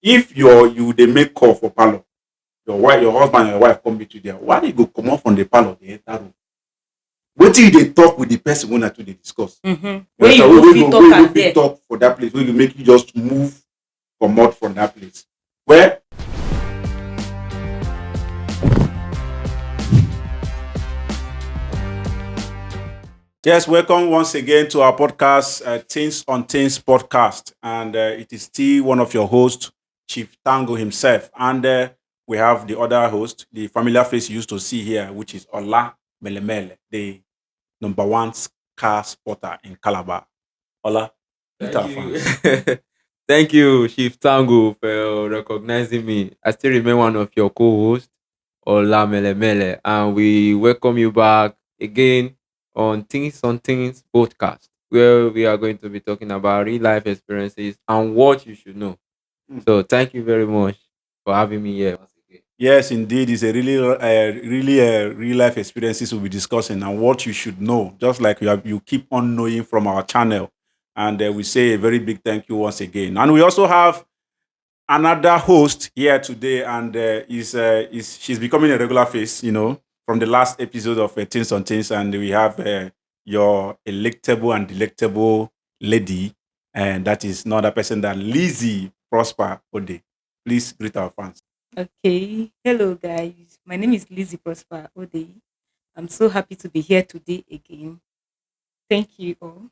If you they make call for parlor, your husband and your wife come meet you there, why you go come out from the parlor, they enter room? Wait till they talk with the person when to they discuss. Where you go fit talk We am fit there. talk for that place. We will make you just move come out from that place. Well, yes, welcome once again to our podcast, Things on Things podcast. And it is still one of your hosts, Chief Tango himself. And we have the other host, the familiar face you used to see here, which is Ola Melemele, the number one car spotter in Calabar. Ola, greet Thank our you. fans. Thank you, Chief Tango, for recognizing me. I still remain one of your co-hosts, Ola Mele Mele, and we welcome you back again on Things podcast, where we are going to be talking about real life experiences and what you should know. So, thank you very much for having me here once again. Yes, indeed, it's a really real life experiences we'll be discussing and what you should know. Just like you keep on knowing from our channel, and we say a very big thank you once again. And we also have another host here today, and is she's becoming a regular face, from the last episode of Things on Things, and we have your electable and delectable lady, and that is no other person than Lizzie Prosper Ode. Please greet our fans. Okay. Hello, guys. My name is Lizzie Prosper Ode. I'm so happy to be here today again. Thank you all.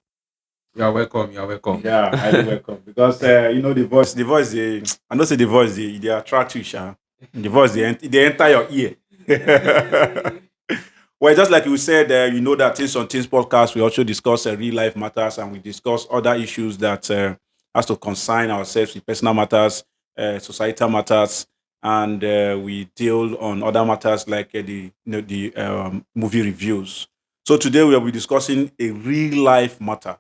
You are welcome. You are welcome. Yeah, highly welcome. Because the voice, I know say the voice, they attract you, Sha. The voice, they enter your ear. Well, just like you said, that Things on Things podcast, we also discuss real life matters, and we discuss other issues that has to concern ourselves with personal matters, societal matters, and we deal on other matters like the movie reviews. So today we will be discussing a real life matter,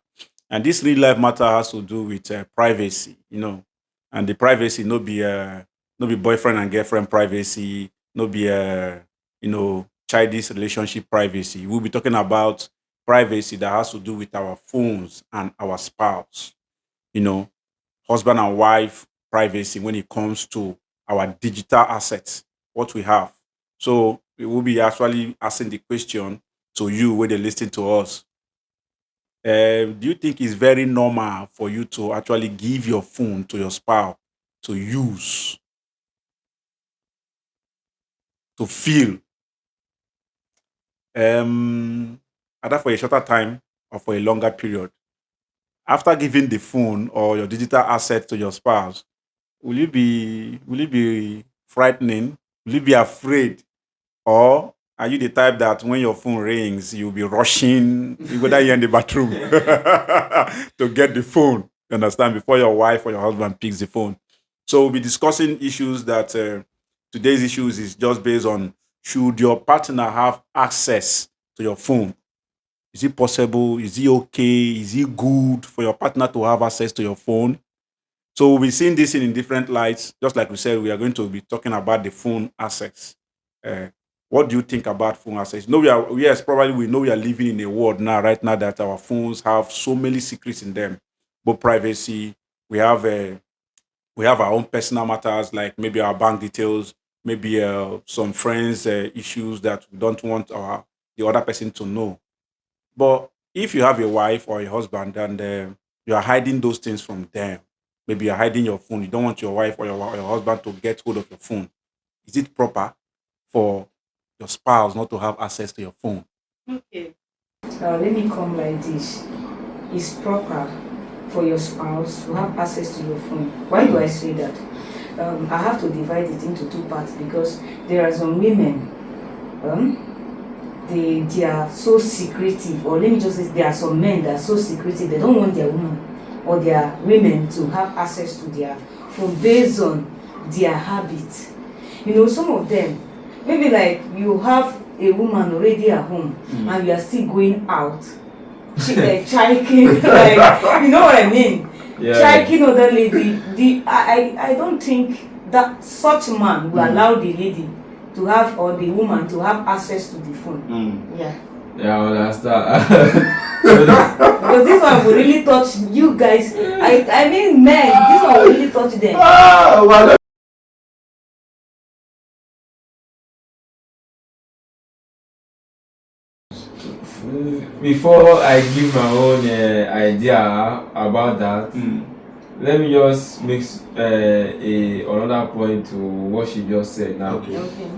and this real life matter has to do with privacy, and the privacy no be boyfriend and girlfriend privacy, no be childish relationship privacy. We'll be talking about privacy that has to do with our phones and our spouse. You know, husband and wife privacy when it comes to our digital assets, what we have. So we will be actually asking the question to you when they listen to us. Do you think it's very normal for you to actually give your phone to your spouse to use, to feel, either for a shorter time or for a longer period? After giving the phone or your digital asset to your spouse, will you be frightening? Will you be afraid? Or are you the type that when your phone rings, you'll be rushing, whether you're in the bathroom, to get the phone? You understand? Before your wife or your husband picks the phone. So we'll be discussing issues that today's issues is just based on, should your partner have access to your phone? Is it possible? Is it okay? Is it good for your partner to have access to your phone? So we'll be seeing this in different lights. Just like we said, we are going to be talking about the phone assets. Uh, what do you think about phone assets? No, yes, probably we know we are living in a world now, right now, that our phones have so many secrets in them, but privacy. We have we have our own personal matters, like maybe our bank details, maybe some friends' issues that we don't want the other person to know. But if you have a wife or a husband and you are hiding those things from them, maybe you're hiding your phone, you don't want your wife or your husband to get hold of your phone, is it proper for your spouse not to have access to your phone? Okay. Let me come like this. It's proper for your spouse to have access to your phone. Why do I say that? I have to divide it into two parts because there are some women, they are so secretive, or let me just say there are some men that are so secretive, they don't want their woman or their women to have access to their phone based on their habit. Some of them, maybe like you have a woman already at home and you are still going out, chiking, like, you know what I mean? Yeah. Chiking other lady. I don't think that such man will allow the lady to have, or the woman to have access to the phone. Yeah. Yeah, I understand. So Because this one will really touch you guys. I mean men, this one will really touch them. Well, before I give my own idea about that, let me just make another point to what she just said now. Okay. Okay.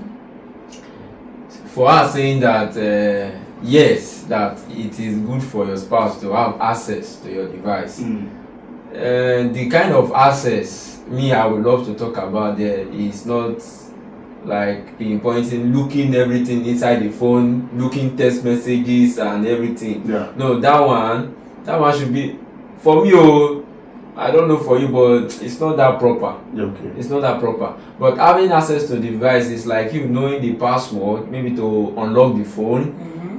For her saying that yes, that it is good for your spouse to have access to your device. The kind of access I would love to talk about there is not like pinpointing, looking everything inside the phone, looking text messages and everything. Yeah. No, that one should be for me. Oh, I don't know for you, but it's not that proper. Okay. It's not that proper. But having access to the device is like you knowing the password, maybe to unlock the phone,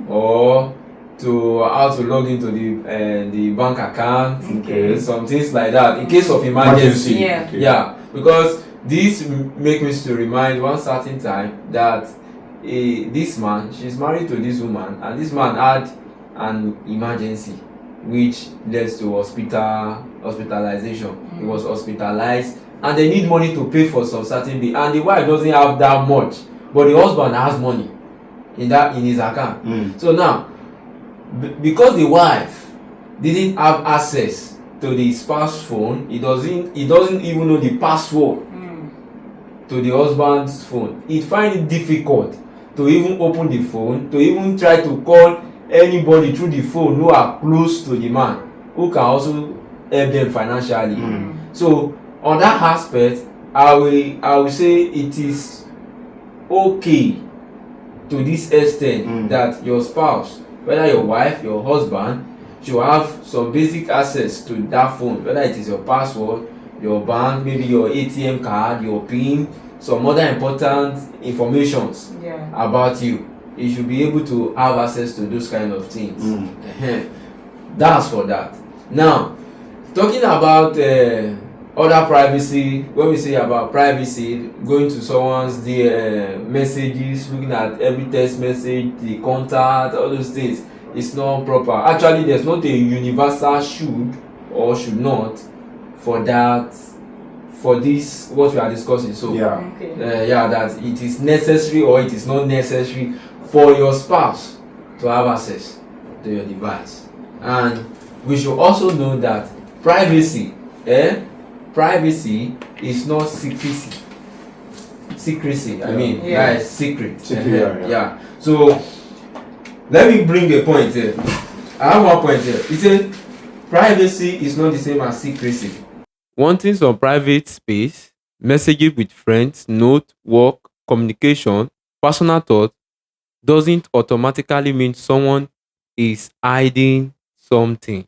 or to how to log into the bank account, Okay. some things like that in case of emergency. Yeah. Okay. Yeah, because this make me to remind one certain time that this man, she's married to this woman, and this man had an emergency which led to hospitalization. He was hospitalized and they need money to pay for some certain bill, and the wife doesn't have that much, but the husband has money in his account. So now because the wife didn't have access to the spouse phone, he doesn't even know the password to the husband's phone. He find it difficult to even open the phone, to even try to call anybody through the phone who are close to the man, who can also help them financially. So on that aspect, I will say it is okay to this extent that your spouse, whether your wife, your husband, should have some basic access to that phone, whether it is your password, your bank, maybe your ATM card, your PIN, some other important informations about you. You should be able to have access to those kind of things. That's for that. Now, talking about other privacy, when we say about privacy, going to someone's messages, looking at every text message, the contact, all those things, it's not proper. Actually, there's not a universal should or should not for that, for this what we are discussing. So that it is necessary or it is not necessary for your spouse to have access to your device. And we should also know that privacy is not secrecy. I mean, that is secret. Yeah. So let me bring a point here. I have one point here. It says privacy is not the same as secrecy. Wanting some private space, messaging with friends, note, work, communication, personal thought doesn't automatically mean someone is hiding something.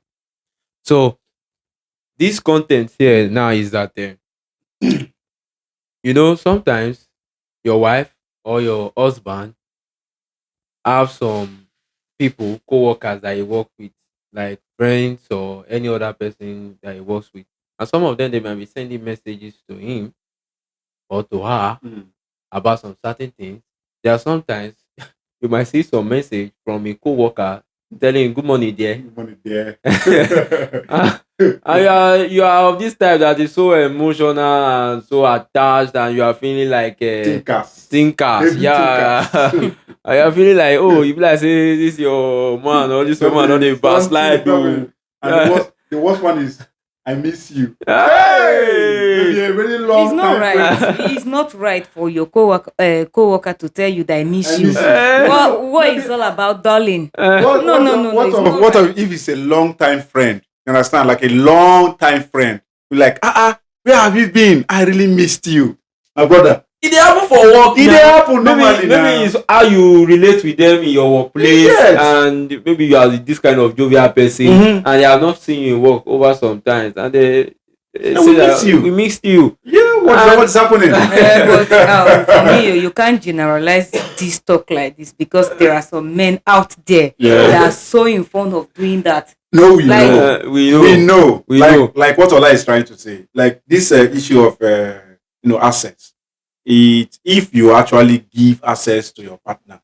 So this content here now is that sometimes your wife or your husband have some people, co-workers that you work with, like friends or any other person that he works with, and some of them they might be sending messages to him or to her about some certain things. There are sometimes you might see some message from a co-worker telling him, "Good morning, dear." Good morning, dear. And you are of this type that is so emotional and so attached, and you are feeling like thinkers. Yeah. And you are feeling like, oh, you be like, say this your man or this woman on the backslide. And the worst one is, I miss you. Hey! Maybe a very long It's not time right. friend. It's not right for your co-worker to tell you that I miss I you. miss you. What is all about, darling? What it's not what right. if it's a long time friend? You understand? Like a long time friend. You're like, where have you been? I really missed you. My brother. It dey happen for work. It dey happen normally now. Maybe it's how you relate with them in your workplace, and maybe you are this kind of jovial person, and they have not seen you in work over some times, and they say that we missed you. Yeah, what's happening? But for me, you can't generalize this talk like this, because there are some men out there that are so in front of doing that. No, we Like- know. We know. Like what Ola is trying to say. Like this issue of access. If you actually give access to your partner,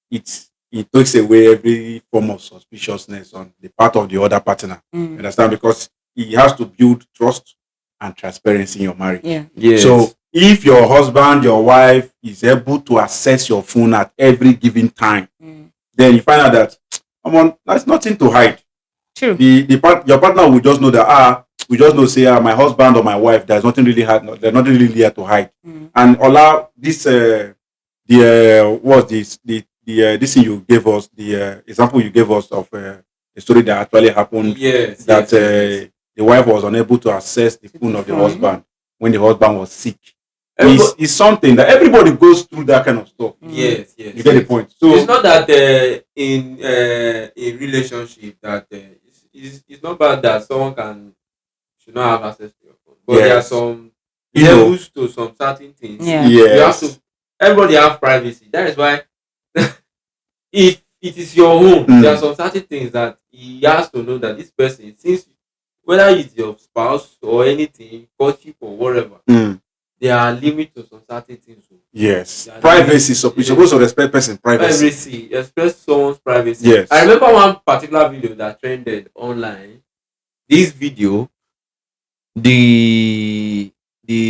it it takes away every form of suspiciousness on the part of the other partner. You understand? Because he has to build trust and transparency in your marriage. Yeah. Yes. So if your husband, your wife is able to access your phone at every given time, then you find out that there's nothing to hide. True. Your partner will just know that we just know say my husband or my wife, there's nothing really hard, there's nothing really here to hide. And Ola, this what's this this thing you gave us, the example you gave us of a story that actually happened, Yes. that the wife was unable to access the phone of the husband when the husband was sick. It's something that everybody goes through, that kind of stuff. Yes. You get the point. So it's not that in a relationship that it's not bad that someone should not have access to your phone, but there are Yes. some You know. levels to some certain things. Yeah. You have yes, to. Everybody have privacy. That is why if it is your home, there are some certain things that he has to know that this person, since whether it's your spouse or anything, courtship or whatever, there are limits to some certain things. yes. Yeah, Privacy. So you're supposed to respect person privacy. Privacy, express someone's privacy. Yes. I remember one particular video that trended online. This video, the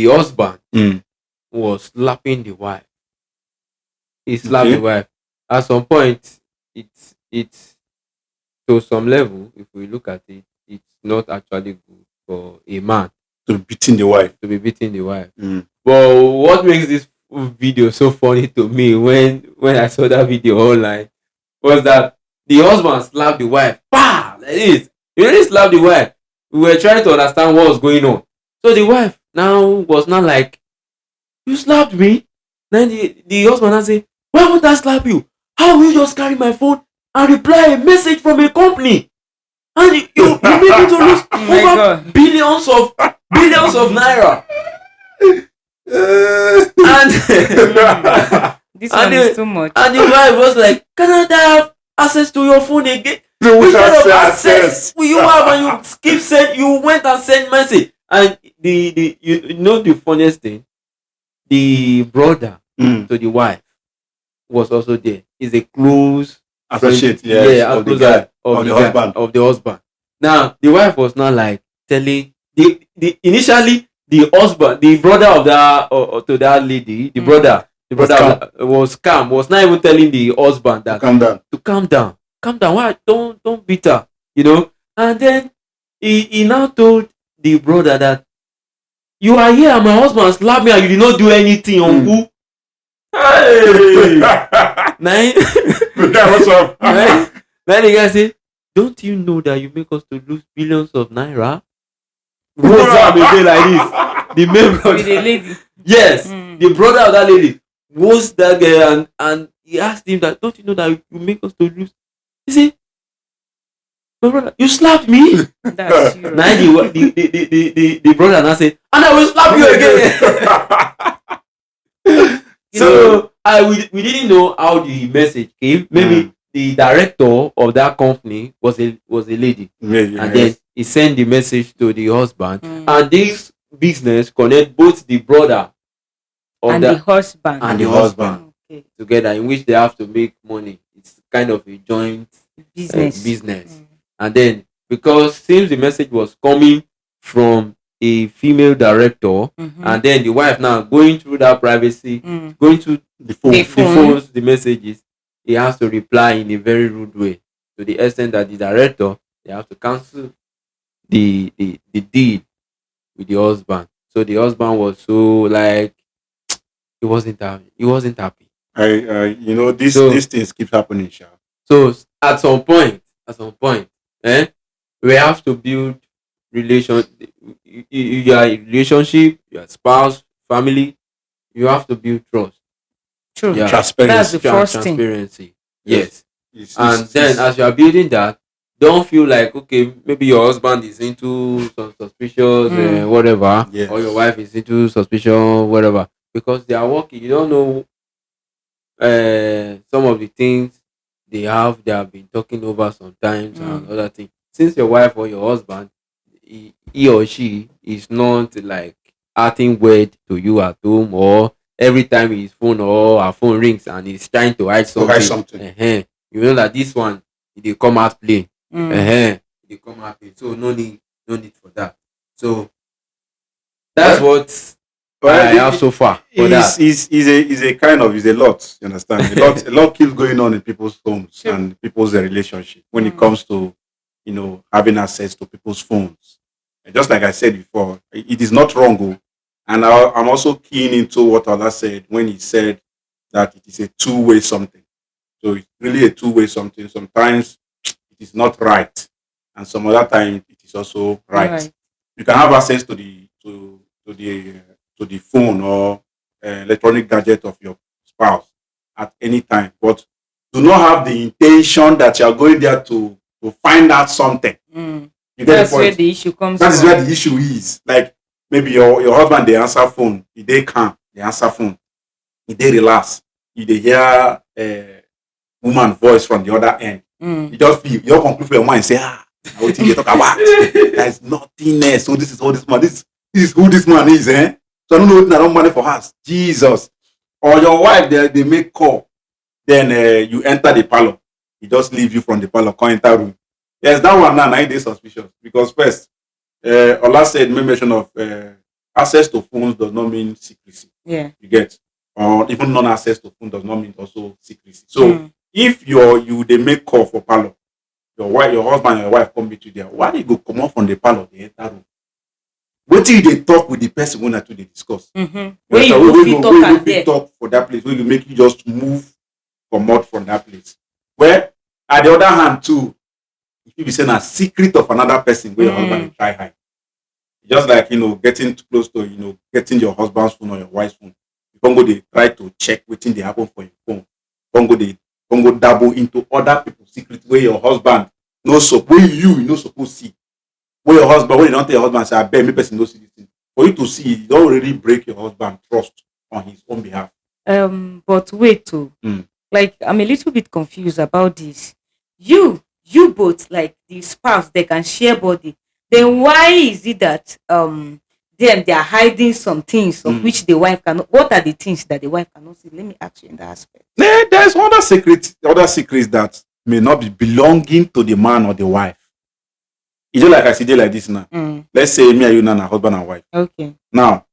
husband was slapping the wife. He slapped Okay. the wife. At some point, it's to some level. If we look at it, it's not actually good for a man To beating the wife. to be beating the wife. But what makes this video so funny to me when I saw that video online was that the husband slapped the wife. Bah! Like this. He really slapped the wife. We were trying to understand what was going on. So the wife now was not like, "You slapped me." Then the husband now say, "Why would I slap you? How will you just carry my phone and reply a message from a company? And you made me to lose Oh my over God. billions of naira." And This And one the- is too much. and the wife was like, "Cannot I have access to your phone again? No, Which kind of say access will you have?" And you skip send, you went and sent message. And the you know the funniest thing, the brother to the wife was also there. He's a close Associate, friend, yes, a of the close guy, of of the the guy, husband. of the husband. Now the wife was not like telling the initially the husband, the brother of that to that lady, the brother was calm, was not even telling the husband that Calm down. to calm down. Why don't beat her, And then he now told the brother that you are here and my husband slapped me and you did not do anything, uncle. Hey! What's up? Then the guy say, "Don't you know that you make us to lose billions of naira?" Rose up again like this. The main brother. With the lady. Yes, the brother of that lady was that guy and he asked him that, "Don't you know that you make us to lose?" He said, "My brother, you slapped me." That's serious. Now the brother now said, "And I will slap you again." So we didn't know how the message came. Maybe the director of that company was a lady, and then he sent the message to the husband, and this business connect both the brother of And the husband. and the husband Okay. together, in which they have to make money. It's kind of a joint Business. and then because since the message was coming from a female director, and then the wife now going through that privacy, going through the phone. The the phones, the messages, he has to reply in a very rude way, to the extent that the director, they have to cancel the deal with the husband. So the husband was so like he wasn't happy. These things keep happening, Sha. So at some point, we have to build your relationship, your spouse, family. You have to build trust. True. Yeah. Transparency. That's the first thing. Transparency. Yes. It's- Then as you are building that, don't feel like, okay, maybe your husband is into some suspicious whatever, Yes. or your wife is into suspicion whatever, because they are working. You don't know some of the things they have been talking over sometimes and other things. Since your wife or your husband, he or she is not like acting weird to you at home, or every time his phone or her phone rings and he's trying to hide something. something. you know that this one they come out play. Mm. They come out play. So no need for that. So that's Well, what I well, have so far for that. is a kind of is a lot. You understand? A lot keeps going on in people's homes True. and people's relationship when it Mm. comes to having access to people's phones. And just like I said before, it is not wrong. And I'm also keen into what Allah said when he said that it is a two-way something. So it's really a two-way something. Sometimes it is not right, and some other time it is also right. Right. You can have access to the phone or electronic gadget of your spouse at any time, but do not have the intention that you are going there to find out something. Mm. You get the That's where point? the issue comes That is from. where the issue is. Like maybe your husband they answer phone, he dey calm, they answer phone, he dey relax, you dey hear woman voice from the other end. Mm. You just feel you just conclude for your mind say na wetin you dey talk about. There is nothing else. So this is all this man. This is who this man is, eh? So I don't know wetin I don manage for house. Jesus. Or your wife they make call, then you enter the parlor. He just leave you from the parlor, come enter room. Yes, that one now it is suspicious because first, Ola said mention of access to phones does not mean secrecy. Yeah. You get, or even non-access to phone does not mean also secrecy. So Mm. if they make call for parlor, your husband and your wife come meet you there, why you go come out from the parlor, they enter room? Wait till they talk with the person when they discuss. Mm-hmm. Where you go fit talk Where you am fit there. talk for that place, where you make you just move come out from that place. Well, at the other hand too, if you be saying a secret of another person where your husband dey try hide. Just like getting too close to getting your husband's phone or your wife's phone. You can go they try to check wetin dey happen for your phone. Come go dabble into other people's secret where your husband where you no suppose see. Where your husband, when you don't tell your husband, say, I beg me person no see this thing. For you to see it, you don't already break your husband trust on his own behalf. But wait too. Mm. Like I'm a little bit confused about this. You both, like the spouse, they can share body. Then why is it that they are hiding some things of which the wife cannot? What are the things that the wife cannot see? Let me ask you in that aspect. There's other secrets that may not be belonging to the man or the wife. It's just like I see like this now. Mm. Let's say me and you now are husband and wife. Okay. Now,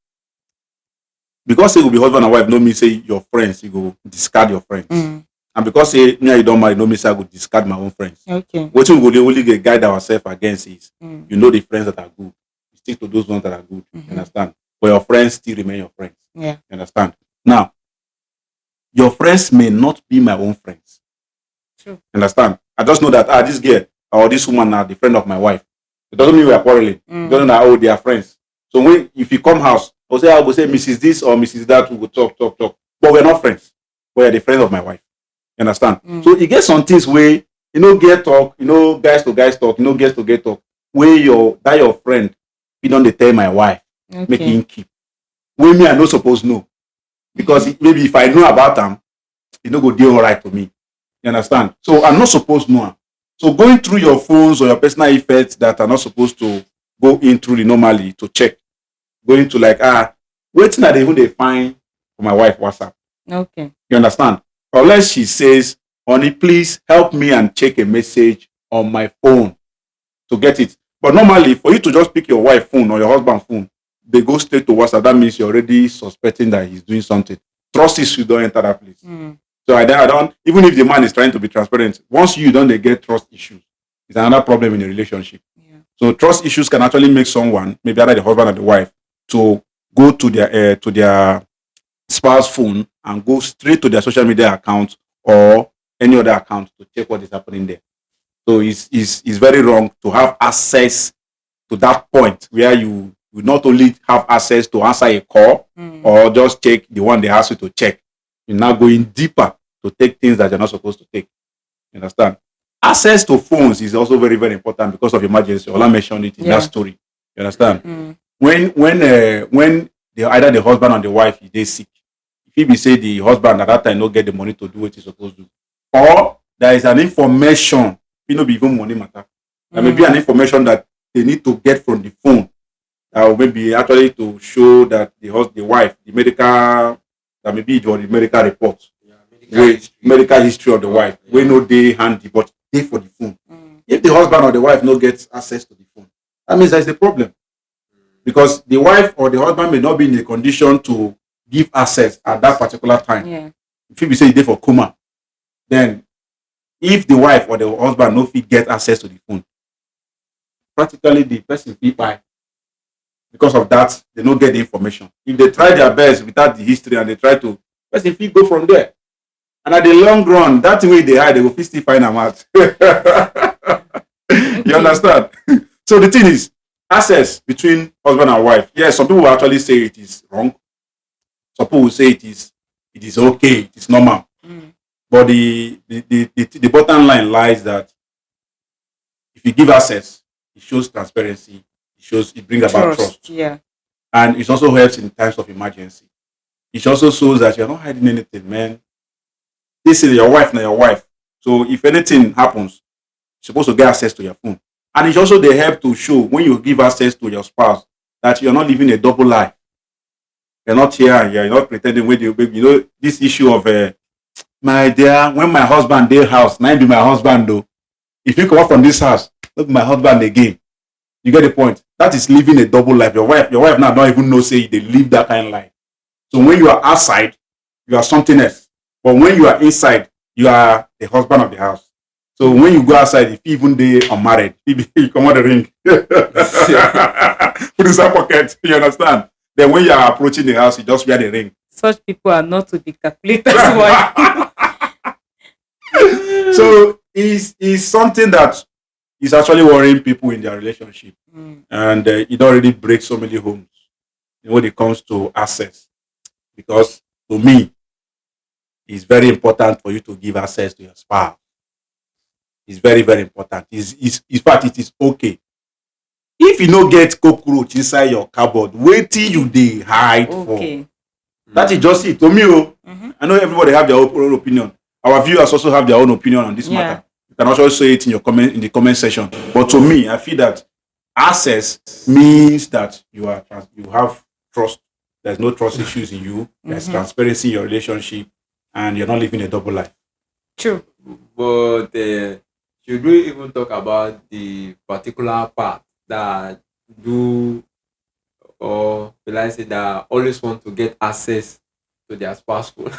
because say will be husband and wife, no mean say your friends, you go discard your friends. Mm. And because say me and you don't marry, no mean say I go discard my own friends. Okay. What we go dey only get guide ourselves against is Mm. you know the friends that are good. You stick to those ones that are good. Mhm. You understand? But your friends still remain your friends. Yeah. You understand? Now, your friends may not be my own friends. True. Understand? I just know that this girl or this woman are the friend of my wife. It doesn't mean we are quarreling. Mm. It doesn't know they are friends. So if you come house, I will say Mrs. This or Mrs. That, we will talk. But we're not friends. We are the friends of my wife. You understand? Mm. So you get some things where get talk, guys to guys talk, girls to get talk. Where your friend, you don't tell my wife, make him keep. Where me I no suppose know. Because maybe if I know about them, it no go deal all right to me. You understand? So I'm not supposed to know. So going through your phones or your personal effects that are not supposed to go in through normally to check. Going to waiting that even they find for my wife WhatsApp. Okay. You understand? Unless she says, honey, please help me and check a message on my phone to get it. But normally, for you to just pick your wife's phone or your husband's phone, they go straight to WhatsApp. That means you're already suspecting that he's doing something. Trust issues don't enter that place. Mm. So I don't, even if the man is trying to be transparent, once you don't get trust issues, it's another problem in a relationship. Yeah. So trust issues can actually make someone, maybe either the husband or the wife, to go to their spouse phone and go straight to their social media account or any other account to check what is happening there. So it's very wrong to have access to that point where you not only have access to answer a call or just check the one they ask you to check. You're now going deeper to take things that you're not supposed to take. You understand? Access to phones is also very, very important because of emergency. Ola mentioned it in that story. You understand? Mm. When either the husband or the wife is sick, if he say the husband at that time not get the money to do what he's supposed to do, or there is an information, it not be even money matter. There may be an information that they need to get from the phone, or maybe actually to show that the wife, the medical, that maybe it was the medical report. medical history of the wife. We know they handy, but they for the phone. If the husband or the wife no get access to the phone, that means there's a problem. Because the wife or the husband may not be in a condition to give access at that particular time. Yeah. If we say they for coma, then if the wife or the husband no fit get access to the phone, practically the person fit buy. Because of that, they don't get the information. If they try their best without the history and they try to, person fit go from there. And at the long run, that way they hide, they will still find them out. You understand? So the thing is, access between husband and wife. Yes, some people will actually say it is wrong. Some people will say it is okay, it is normal. But the bottom line lies that if you give access, it shows transparency. It brings about trust. Yeah. And it also helps in times of emergency. It also shows that you're not hiding anything, man. This is your wife, not your wife. So if anything happens, you're supposed to get access to your phone. And it's also they help to show when you give access to your spouse that you're not living a double life. You're not here and you're not pretending with you. You know, this issue of my dear, when my husband their house, now be my husband though. If you come out from this house, not be my husband again. You get the point? That is living a double life. Your wife now don't even know say they live that kind of life. So when you are outside, you are something else. But when you are inside, you are the husband of the house. So when you go outside, if even they are married, you come out the ring. Put inside pocket. You understand? Then when you are approaching the house, you just wear the ring. Such people are not to be calculated. Why? So it's something that is actually worrying people in their relationship. And it already breaks so many homes when it comes to access. Because to me, it's very important for you to give access to your spouse. It's very, very important. In fact, it is okay. If you no get cockroach inside your cupboard, wait till you dey hide for. That is just it. To me, I know everybody have their own opinion. Our viewers also have their own opinion on this matter. You can also say it in the comment section. But to me, I feel that access means that you have trust. There's no trust issues in you. There's transparency in your relationship, and you're not living a double life. True. But should we even talk about the particular part that do, or will I say that always want to get access to their spouse phone?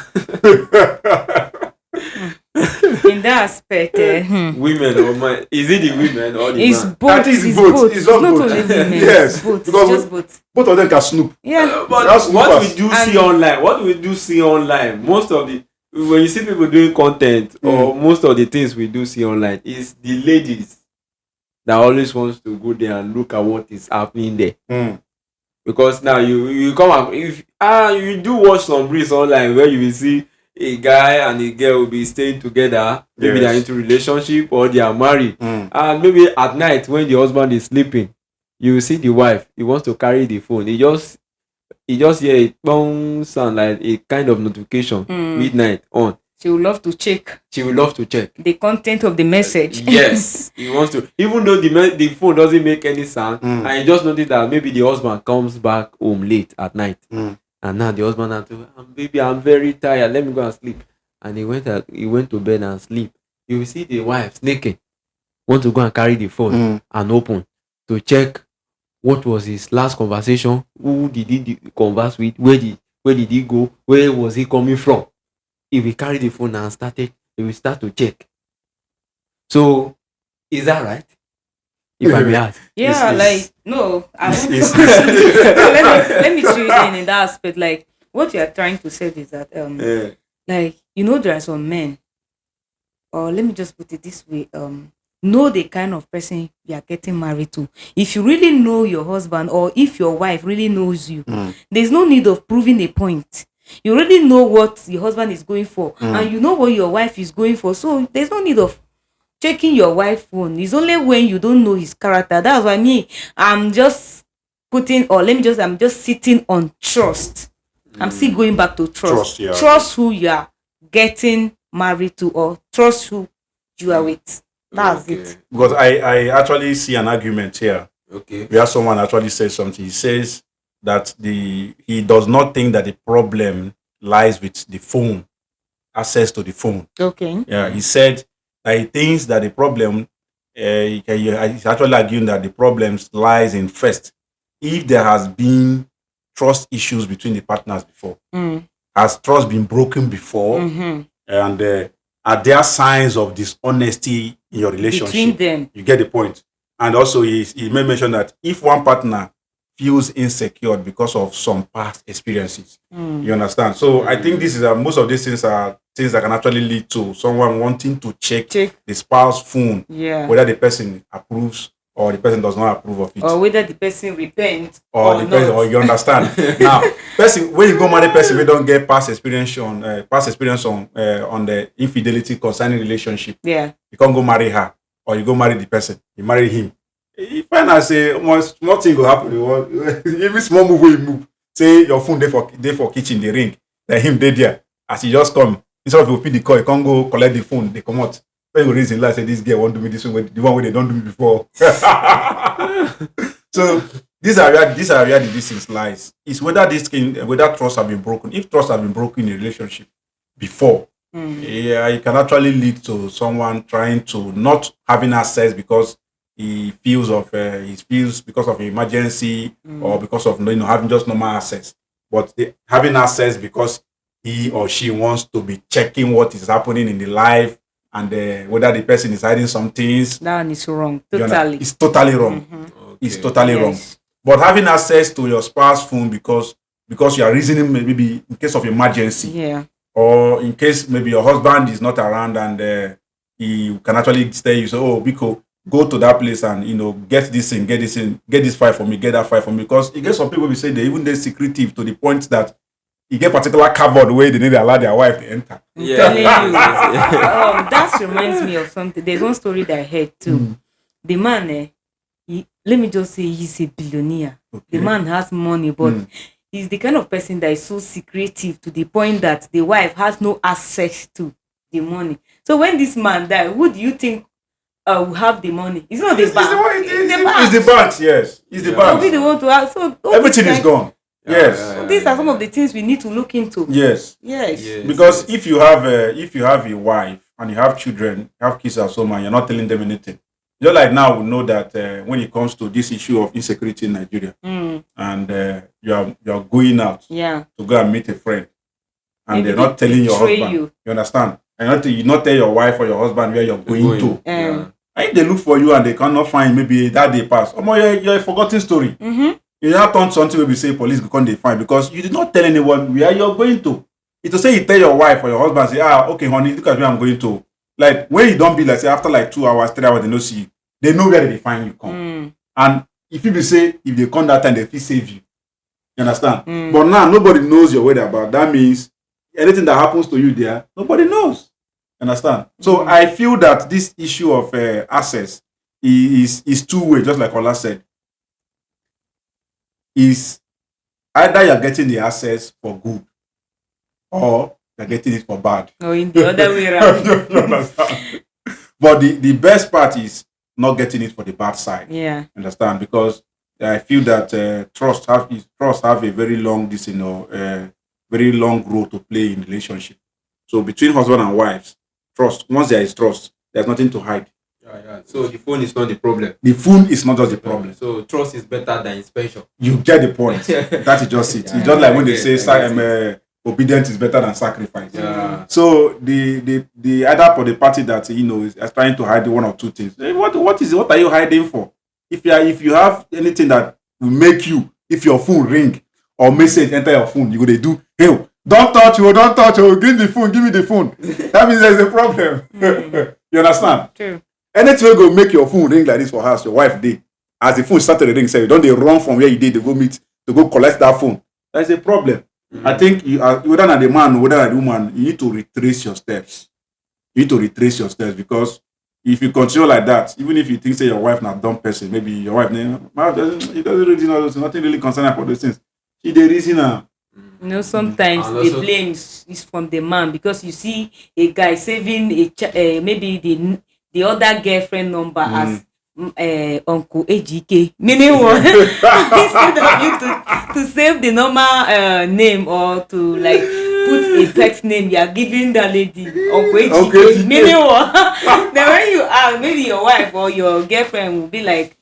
In that aspect, women or men? Is it the women or the it's man? both. It's both. It's not not both. only women. Yes, It's both. because Just both. Both of them can snoop. Yeah. But That's what we super. do And- see online, most of the, when you see people doing content or most of the things we do see online, is the ladies that always wants to go there and look at what is happening there. Because now you come up, if you do watch some reels online where you will see a guy and a girl will be staying together, maybe they're into relationship or they are married, and maybe at night when the husband is sleeping, you will see the wife, he wants to carry the phone, he just hear a bong sound like a kind of notification midnight on. She would love to check The content of the message. Yes, he wants to, even though the phone doesn't make any sound, and he just noticed that maybe the husband comes back home late at night, and now the husband had to, baby, I'm very tired, let me go and sleep. And he went to bed and sleep. You will see the wife snaking, want to go and carry the phone and open to check what was his last conversation, who did he converse with, where did he go, where was he coming from. If he carry the phone and he will start to check. So, is that right? If I may ask. Yeah, It's- no, I won't. it's- let me throw in that aspect. Like what you are trying to say is that like there are some men, or let me just put it this way, know the kind of person you are getting married to. If you really know your husband, or if your wife really knows you, there's no need of proving a point. You already know what your husband is going for, and you know what your wife is going for. So there's no need of checking your wife's phone. It's only when you don't know his character. That's why I'm just sitting on trust. I'm still going back to trust. Trust who you are getting married to, or trust who you are with. That's it. Because I actually see an argument here. Okay. Where someone actually says something. He says that he does not think that the problem lies with the phone. access to the phone. Okay. Yeah, he said that he thinks that the problem, he's actually arguing that the problems lies in first, if there has been trust issues between the partners before. Has trust been broken before? And are there signs of dishonesty in your relationship? Between them. You get the point. And also, he may mention that if one partner feels insecure because of some past experiences, you understand? So I think this is most of these things are things that can actually lead to someone wanting to check the spouse phone, whether the person approves or the person does not approve of it, or whether the person repents or the person, or you understand. Now, person when you go marry person, we don't get past experience on the infidelity concerning relationship. Yeah, you can't go marry her, or you go marry the person, you marry him. If I say nothing will happen, every small move will move. Say your phone there for kitchen, the ring, then him dey there. As he just come, instead of you pick the call, you can't go collect the phone, they come out. When you reason like say this girl won't do me this way, the one way they don't do me before. So these are where the distance lies. Is whether whether trust have been broken. If trust has been broken in a relationship before, it can actually lead to someone trying to not having access because he feels because of emergency, or because of having just normal access, but having access because he or she wants to be checking what is happening in the life, and whether the person is hiding some things. that one is wrong. Totally. It's totally wrong. It's totally wrong. But having access to your spouse phone because you are reasoning maybe in case of emergency, or in case maybe your husband is not around, and he can actually tell you, so, oh, Biko, go to that place and get this in, get this file for me, get that file for me. Because you get some people will say they even they're secretive to the point that you get particular cupboard where they need to allow their wife to enter. Telling you. That reminds me of something. There's one story that I heard too. The man, let me just say, he's a billionaire. Okay. The man has money, but he's the kind of person that is so secretive to the point that the wife has no access to the money. So when this man died, who do you think will have the money? It's not the bank. It's the banks, yes. It's the banks. They want to have, so everything is gone. Yes. So these are some of the things we need to look into. Yes. Because if you have a wife and you have children, you have kids at home, and you're not telling them anything. Just like now, we know that when it comes to this issue of insecurity in Nigeria, and you're going out to go and meet a friend, and maybe they're not telling your husband. You understand? And you not tell your wife or your husband where you're going to. And if they look for you and they cannot find, maybe that day pass. You're a forgotten story. You have done something where we say police can't they find because you did not tell anyone where you're going to. It's to say you tell your wife or your husband, say, okay, honey, look at where I'm going to. Like when you don't be like say after like 2 hours, 3 hours, they don't see you. They know where they find you come. And if people say if they come that time, they feel save you. You understand? But now nobody knows your whereabouts. That means anything that happens to you there, nobody knows. Understand? So I feel that this issue of access is two-way, just like Ola said. Is either you're getting the access for good or you're getting it for bad. Or in the other way around. You understand? But the best part is not getting it for the bad side. Yeah. Understand? Because I feel that trust have a very long very long role to play in relationship. So between husband and wives, trust. Once there is trust, there's nothing to hide. So the phone is not the problem. The phone is not just the problem. So trust is better than inspection. You get the point. That is just it. It's just like when they say obedience is better than sacrifice. Yeah. So the either for the party that is trying to hide one or two things. What are you hiding for? If you have anything that will make you, if your phone ring or message enter your phone, you go to do, hey, don't touch, give me the phone. That means there's a problem. You understand? True. Anything will go make your phone ring like this for house, your wife did. As the phone started to ring, say, don't they run from where you did, they go meet, to go collect that phone. That's a problem. I think whether not the man, whether not the woman, you need to retrace your steps. Because if you continue like that, even if you think say your wife not dumb person, maybe your wife doesn't really know those, nothing really concerned about those things. She the reason now. Sometimes the blame is from the man because you see a guy saving maybe the other girlfriend number as Uncle AGK, meaning what? Instead of you to save the normal name or to like put a pet name, you are giving the lady Okay. Okwechi. Meaning what? Then when you ask, maybe your wife or your girlfriend will be like,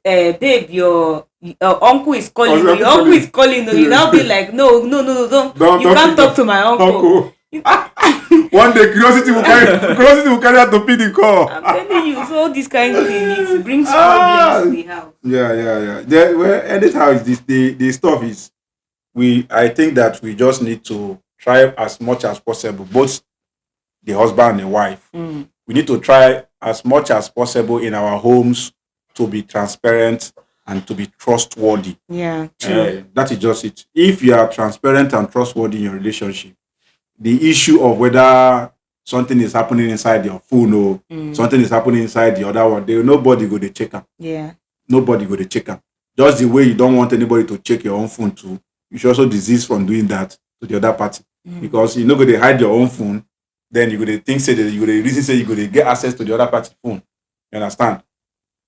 babe, your uncle is calling. Uncle Your uncle calling. is calling. You now be like, no, don't. You can't talk to my uncle. One day curiosity will carry out to pick the call. I'm telling you, so this kind of thing, it brings problems to the house. Yeah. Well, anyhow, the stuff is, I think that we just need to try as much as possible, both the husband and the wife. We need to try as much as possible in our homes to be transparent and to be trustworthy. Yeah, true. That is just it. If you are transparent and trustworthy in your relationship, the issue of whether something is happening inside your phone or something is happening inside the other one, nobody go to check am. Yeah. Nobody go to check am. Just the way you don't want anybody to check your own phone too, you should also desist from doing that to the other party. Because you're not going to hide your own phone, then you're going to think, say that you're going to reason, say you're going to get access to the other party's phone. You understand?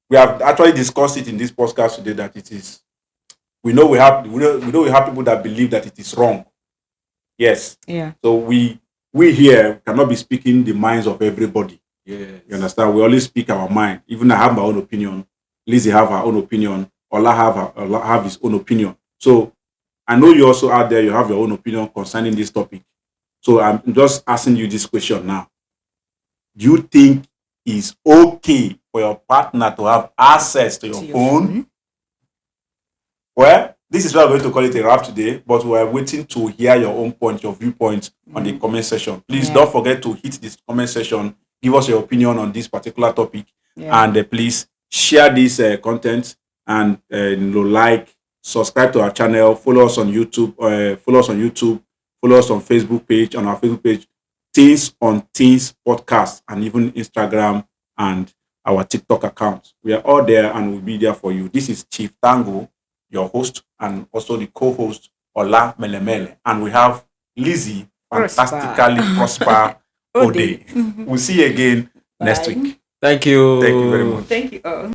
We have actually discussed it in this podcast today that it is. We know we have people that believe that it is wrong. Yes. Yeah. So we here cannot be speaking the minds of everybody. Yes. You understand? We only speak our mind. Even I have my own opinion. Lizzie have her own opinion. Ola have his own opinion. So I know you also out there, you have your own opinion concerning this topic. So I'm just asking you this question now. Do you think it's okay for your partner to have access to your phone? Well, this is why we're going to call it a wrap today, but we're waiting to hear your own point, your viewpoint on the comment section. Please don't forget to hit this comment section. Give us your opinion on this particular topic. And please share this content and like, subscribe to our channel, follow us on YouTube, follow us on Facebook page, on our Facebook page, Teens on Teens Podcast, and even Instagram and our TikTok account. We are all there and we'll be there for you. This is Chief Tango, your host, and also the co-host, Ola Melemele. And we have Lizzie, fantastically prosper Ode. We'll see you again next week. Thank you. Thank you very much. Thank you all.